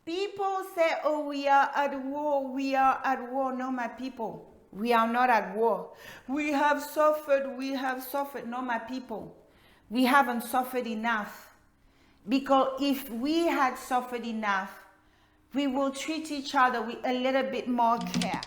People say, oh, we are at war, we are at war. No, my people, we are not at war. We have suffered. No, my people, we haven't suffered enough. Because if we had suffered enough, we will treat each other with a little bit more care.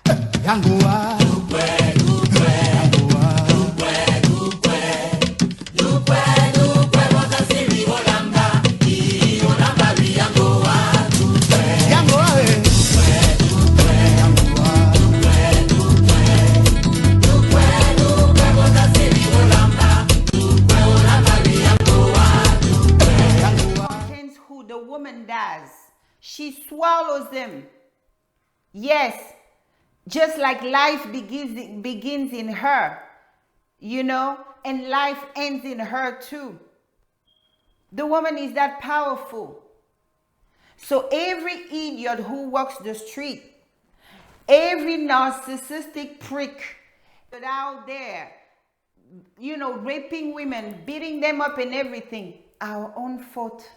The woman does. She swallows them. Yes, just like life begins in her, you know, and life ends in her too. The woman is that powerful. So every idiot who walks the street, every narcissistic prick out there, you know, raping women, beating them up and everything, our own fault.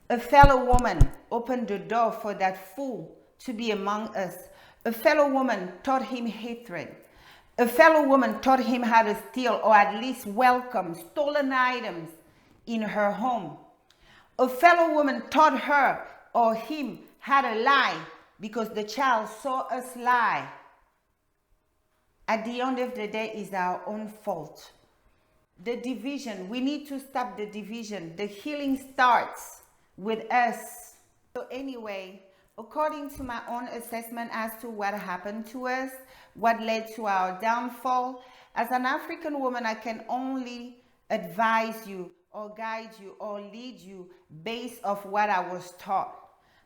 A fellow woman opened the door for that fool to be among us. A fellow woman taught him hatred. A fellow woman taught him how to steal or at least welcome stolen items in her home. A fellow woman taught her or him how to lie because the child saw us lie. At the end of the day, it's our own fault. The division, we need to stop the division. The healing starts with us. So anyway, according to my own assessment as to what happened to us, what led to our downfall, as an African woman, I can only advise you or guide you or lead you based off what I was taught.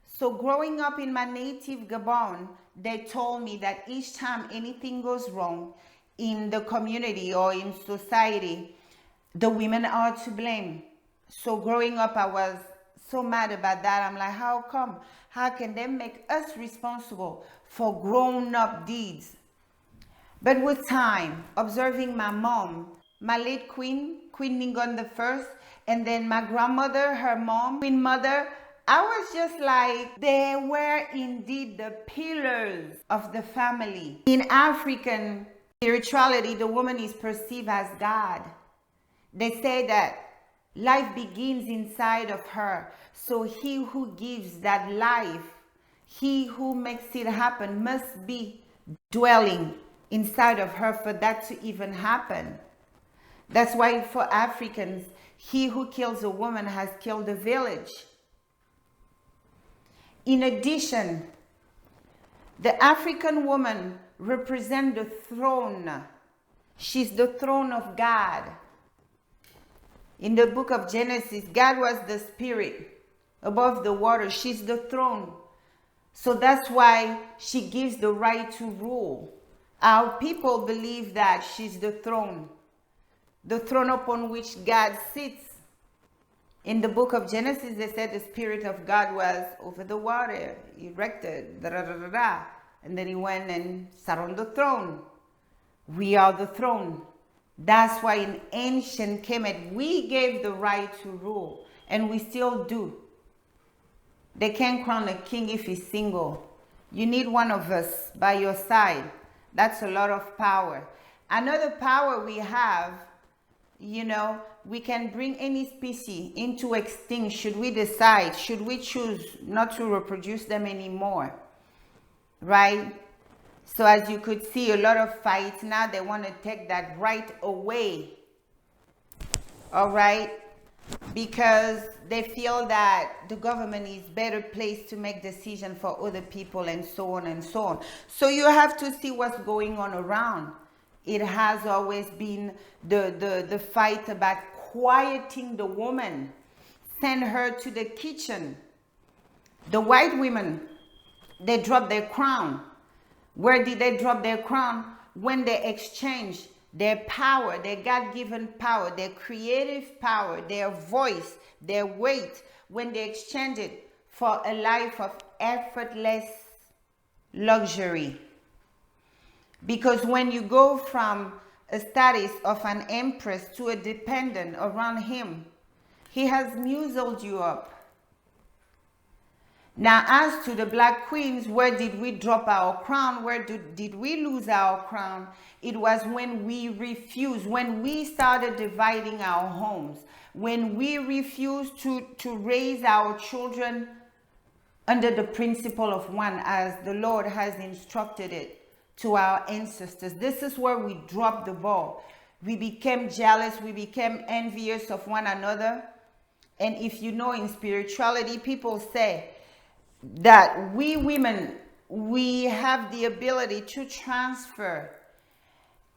So growing up in my native Gabon, they told me that each time anything goes wrong in the community or in society, the women are to blame. So growing up, I was so mad about that. I'm like, how come? How can they make us responsible for grown-up deeds? But with time, observing my mom, my late Queen Ngningone I, and then my grandmother, her mom, Queen Mother, I was just like, they were indeed the pillars of the family. In African spirituality, the woman is perceived as God. They say that life begins inside of her. So he who gives that life, he who makes it happen, must be dwelling inside of her for that to even happen. That's why for Africans, he who kills a woman has killed a village. In addition, the African woman represents the throne. She's the throne of God. In the book of Genesis, God was the spirit above the water. She's the throne. So that's why she gives the right to rule. Our people believe that she's the throne upon which God sits. In the book of Genesis, they said the Spirit of God was over the water, erected, and then he went and sat on the throne. We are the throne. That's why in ancient Kemet, we gave the right to rule, and we still do. They can't crown a king if he's single. You need one of us by your side. That's a lot of power. Another power we have, you know, we can bring any species into extinction should we decide, should we choose not to reproduce them anymore, right? So as you could see, a lot of fights now, they want to take that right away, all right? Because they feel that the government is better placed to make decisions for other people and so on and so on. So you have to see what's going on around. It has always been the fight about quieting the woman, send her to the kitchen. The white women, they drop their crown. Where did they drop their crown? When they exchange their power, their God-given power, their creative power, their voice, their weight, when they exchange it for a life of effortless luxury. Because when you go from a status of an empress to a dependent around him, he has muzzled you up. Now, as to the black queens, where did we drop our crown? Where did we lose our crown? It was when we refused, when we started dividing our homes, when we refused to raise our children under the principle of one, as the Lord has instructed it to our ancestors. This is where we dropped the ball. We became jealous, we became envious of one another. And if you know, in spirituality, people say that we women, we have the ability to transfer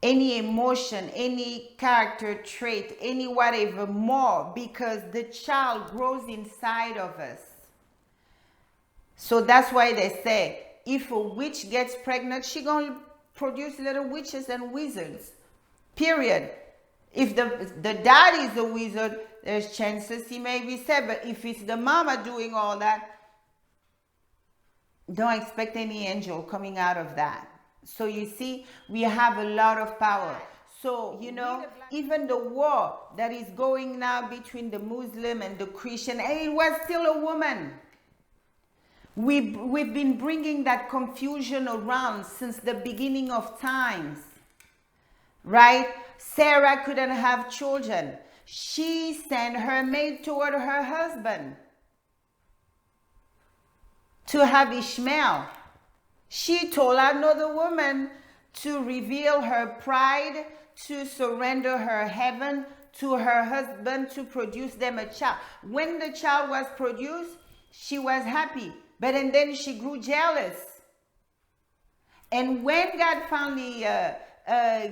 any emotion, any character trait, any whatever more, because the child grows inside of us. So that's why they say, if a witch gets pregnant, she gonna produce little witches and wizards, period. If the daddy is a wizard, there's chances he may be saved. But if it's the mama doing all that, don't expect any angel coming out of that. So you see, we have a lot of power. So, you know, even the war that is going now between the Muslim and the Christian, and it was still a woman. We've been bringing that confusion around since the beginning of times, right? Sarah couldn't have children. She sent her maid toward her husband to have Ishmael. She told another woman to reveal her pride, to surrender her heaven to her husband, to produce them a child. When the child was produced, she was happy, but and then she grew jealous. And when God finally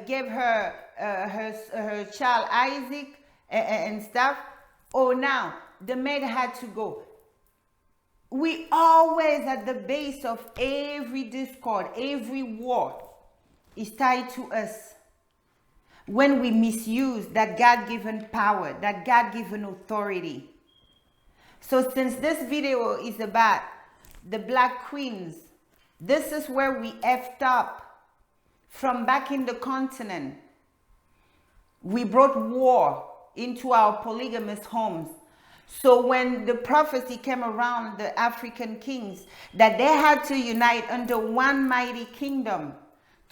gave her her child Isaac and stuff, oh, now the maid had to go. We always, at the base of every discord, every war, is tied to us. When we misuse that God-given power, that God-given authority. So since this video is about the black queens, this is where we effed up from back in the continent. We brought war into our polygamous homes. So when the prophecy came around, the African kings, that they had to unite under one mighty kingdom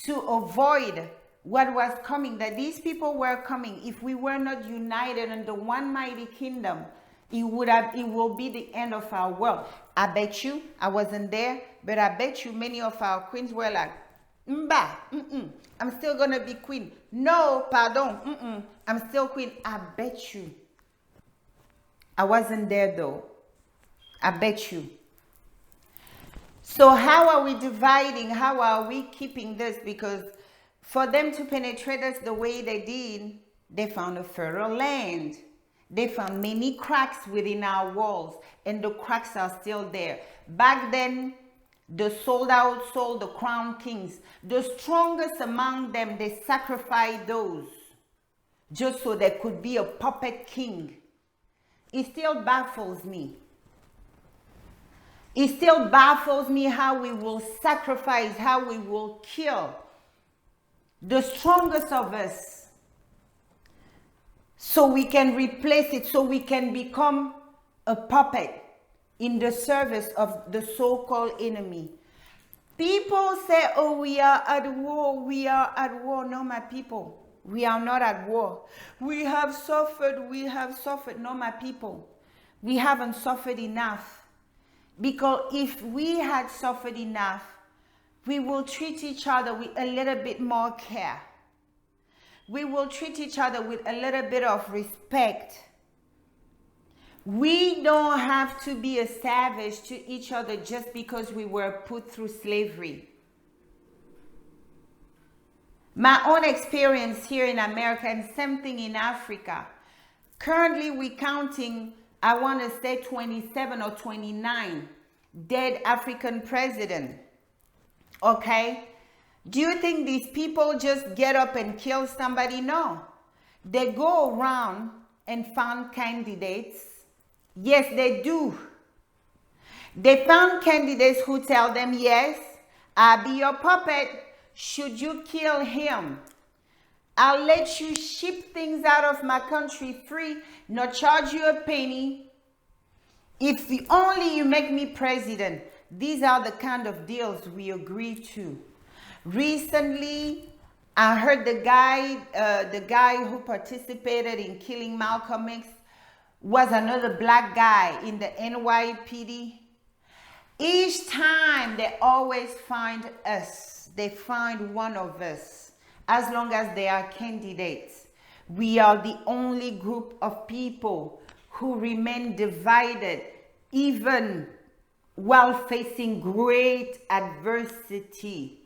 to avoid what was coming, that these people were coming. If we were not united under one mighty kingdom, it will be the end of our world. I bet you, I wasn't there, but I bet you many of our queens were like, I'm still gonna be queen. No, pardon, I'm still queen. I bet you. I wasn't there though. I bet you. So how are we dividing? How are we keeping this? Because for them to penetrate us the way they did, they found a fertile land. They found many cracks within our walls, and the cracks are still there. Back then, the sold out soul, the crown kings, the strongest among them, they sacrificed those just so there could be a puppet king. It still baffles me. It still baffles me how we will sacrifice, how we will kill the strongest of us so we can replace it, so we can become a puppet in the service of the so-called enemy. People say, oh, we are at war, we are at war. No, my people. We are not at war. We have suffered. No, my people. We haven't suffered enough. Because if we had suffered enough, we will treat each other with a little bit more care. We will treat each other with a little bit of respect. We don't have to be a savage to each other just because we were put through slavery. My own experience here in America, and same thing in Africa. Currently, we're counting, I want to say 27 or 29 dead African presidents. Okay? Do you think these people just get up and kill somebody? No. They go around and find candidates. Yes, they do. They found candidates who tell them, yes, I'll be your puppet. Should you kill him, I'll let you ship things out of my country free, not charge you a penny. If only you make me president. These are the kind of deals we agree to. Recently, I heard the guy who participated in killing Malcolm X was another black guy in the NYPD. Each time they always find us. They find one of us. As long as they are candidates. We are the only group of people who remain divided even while facing great adversity.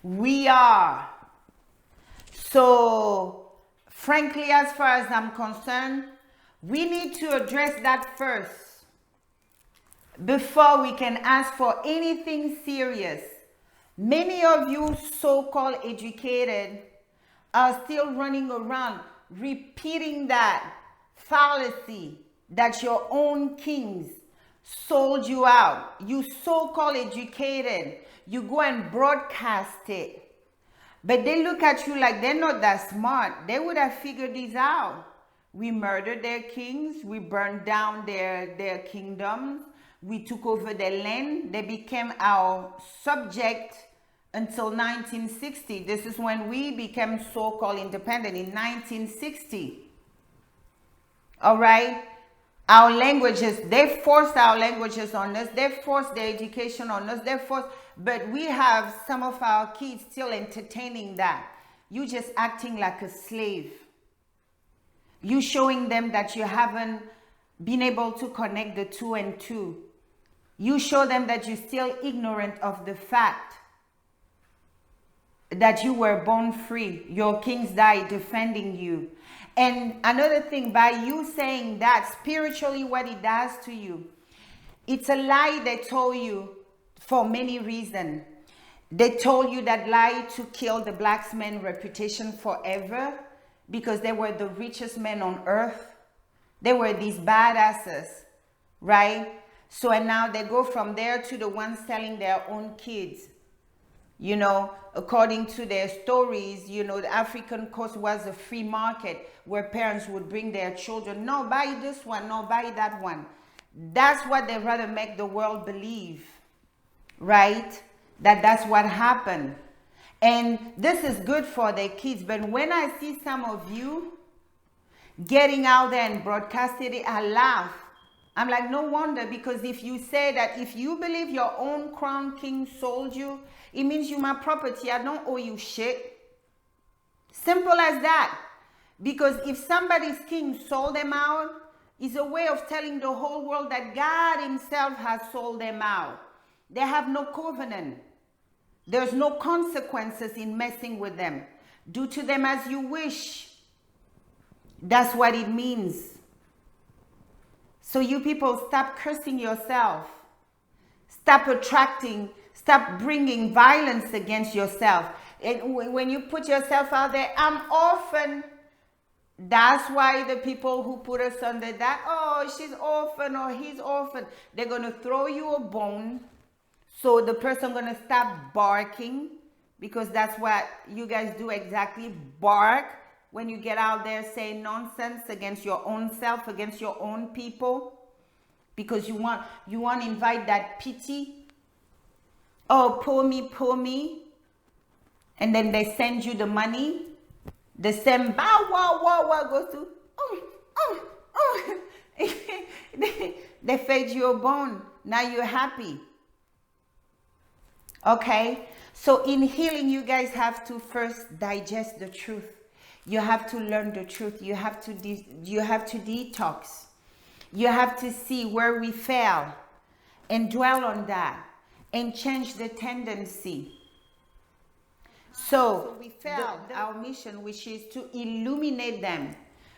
We are. So, frankly, as far as I'm concerned, we need to address that first before we can ask for anything serious. Many of you so-called educated are still running around repeating that fallacy that your own kings sold you out. You so-called educated, you go and broadcast it. But they look at you like they're not that smart. They would have figured this out. We murdered their kings. We burned down their kingdoms. We took over their land. They became our subject until 1960. This is when we became so-called independent, in 1960. All right? Our languages, they forced our languages on us. They forced their education on us. They forced, but we have some of our kids still entertaining that. You just acting like a slave. You showing them that you haven't been able to connect the 2 and 2. You show them that you're still ignorant of the fact that you were born free. Your kings died defending you. And another thing, by you saying that, spiritually what it does to you, it's a lie they told you for many reasons. They told you that lie to kill the black man's reputation forever because they were the richest men on earth. They were these badasses, right? So, and now they go from there to the ones selling their own kids. You know, according to their stories, you know, the African coast was a free market where parents would bring their children. No, buy this one. No, buy that one. That's what they rather make the world believe, right? That's what happened. And this is good for their kids. But when I see some of you getting out there and broadcasting it, I laugh. I'm like, no wonder, because if you say that, if you believe your own crown king sold you, it means you my property. I don't owe you shit. Simple as that. Because if somebody's king sold them out, it's a way of telling the whole world that God himself has sold them out. They have no covenant. There's no consequences in messing with them. Do to them as you wish. That's what it means. So you people, stop cursing yourself. Stop bringing violence against yourself. And when you put yourself out there, I'm orphan. That's why the people who put us under that, oh, she's orphan or he's orphan, they're going to throw you a bone. So the person going to stop barking, because that's what you guys do exactly, bark when you get out there saying nonsense against your own self, against your own people, because you want to invite that pity. Oh, poor me. And then they send you the money. The same bow wow goes to they fed you a bone. Now you're happy. Okay? So in healing, you guys have to first digest the truth. You have to learn the truth. You have to detox. You have to see where we fail and dwell on that and change the tendency. So we failed our mission, which is to illuminate them.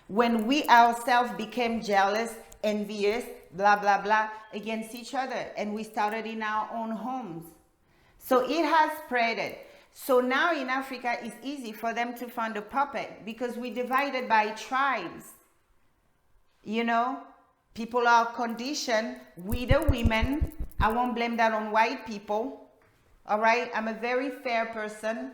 When we ourselves became jealous, envious, blah, blah, blah, against each other, and we started in our own homes. So it has spreaded. So now in Africa, it's easy for them to find a puppet because we're divided by tribes. You know, people are conditioned. We the women, I won't blame that on white people. All right, I'm a very fair person.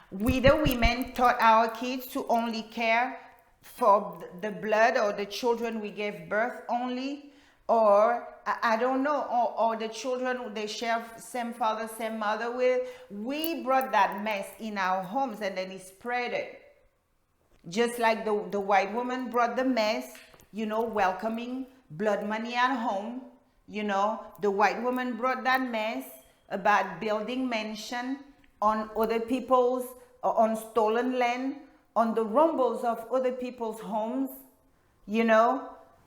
We the women taught our kids to only care for the blood or the children we gave birth only, or I don't know, or the children they share same father, same mother with. We brought that mess in our homes and then it spread it. Just like the white woman brought the mess, welcoming blood money at home. The white woman brought that mess about building mansion on other people's, on stolen land, on the rumbles of other people's homes.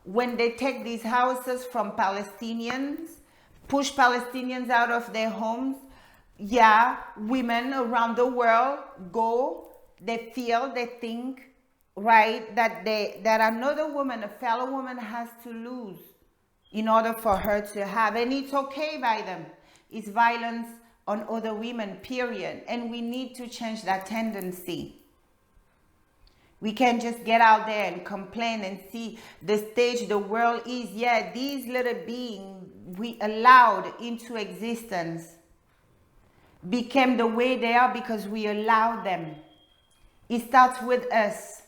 When they take these houses from Palestinians, push Palestinians out of their homes, women around the world go, they feel, they think, right, that another woman, a fellow woman, has to lose in order for her to have, and it's okay by them. It's violence on other women, period. And we need to change that tendency. We can't just get out there and complain and see the stage the world is. These little beings we allowed into existence became the way they are because we allowed them. It starts with us.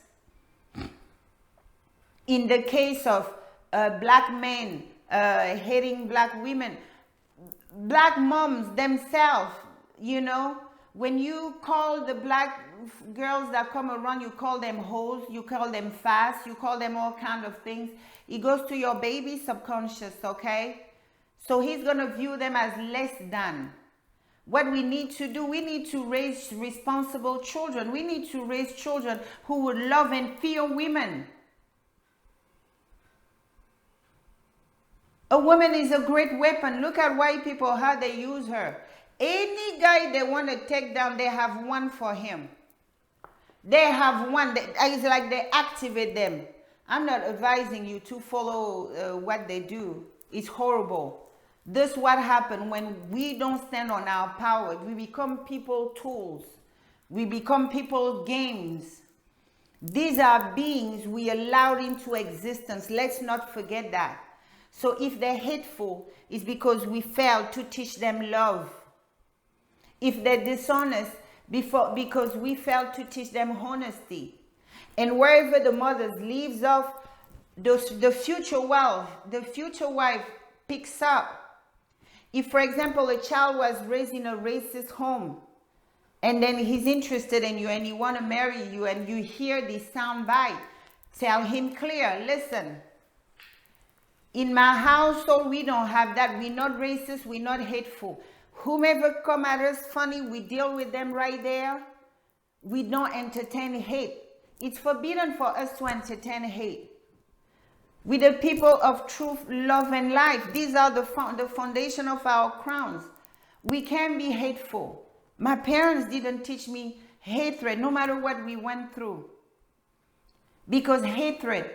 In the case of black men hating black women, black moms themselves, when you call the black girls that come around, you call them hoes, you call them fast, you call them all kinds of things. It goes to your baby's subconscious, okay? So he's going to view them as less than. What we need to do, we need to raise responsible children. We need to raise children who would love and fear women. A woman is a great weapon. Look at white people, how they use her. Any guy they want to take down, they have one for him. They have one. It's like they activate them. I'm not advising you to follow what they do. It's horrible. This is what happens when we don't stand on our power. We become people tools. We become people games. These are beings we allowed into existence. Let's not forget that. So if they're hateful, it's because we failed to teach them love. If they're dishonest, because we failed to teach them honesty. And wherever the mothers leaves off, the future wife picks up. If, for example, a child was raised in a racist home, and then he's interested in you and he want to marry you, and you hear this sound bite, tell him clear, listen, in my household, we don't have that. We're not racist, we're not hateful. Whomever come at us funny, we deal with them right there. We don't entertain hate. It's forbidden for us to entertain hate. We're the people of truth, love, and life. These are the foundation of our crowns. We can be hateful. My parents didn't teach me hatred, no matter what we went through. Because hatred,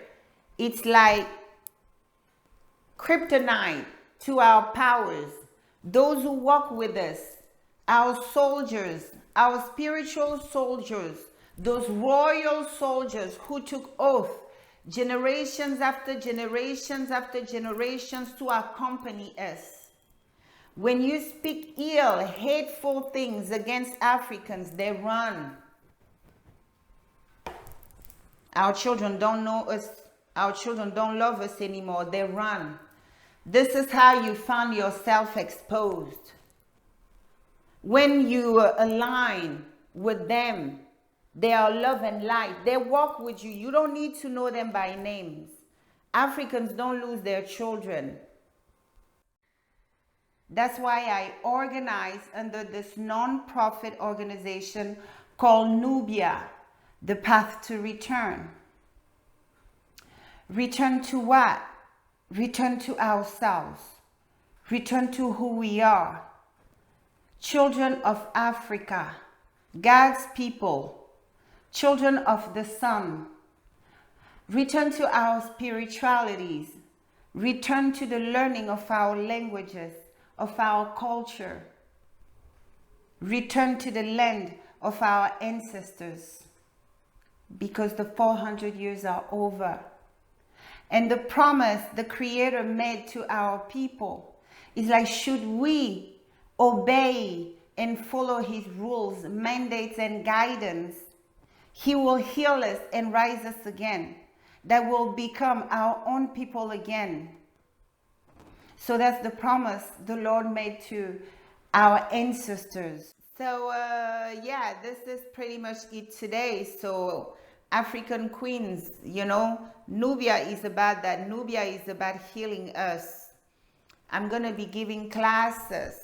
it's like kryptonite to our powers. Those who walk with us, our soldiers, our spiritual soldiers, those royal soldiers who took oath generations after generations after generations to accompany us. When you speak ill, hateful things against Africans, they run. Our children don't know us. Our children don't love us anymore. They run. This is how you find yourself exposed. When you align with them, they are love and light. They walk with you. You don't need to know them by names. Africans don't lose their children. That's why I organize under this non-profit organization called Nubia, the Path to Return. Return to what? Return to ourselves. Return to who we are. Children of Africa, God's people, children of the sun. Return to our spiritualities. Return to the learning of our languages, of our culture. Return to the land of our ancestors, because the 400 years are over. And the promise the Creator made to our people is like, should we obey and follow His rules, mandates, and guidance, He will heal us and rise us again, that will become our own people again. So that's the promise the Lord made to our ancestors. So yeah, this is pretty much it today. So African queens, you know, Nubia is about that. Nubia is about healing us. I'm going to be giving classes.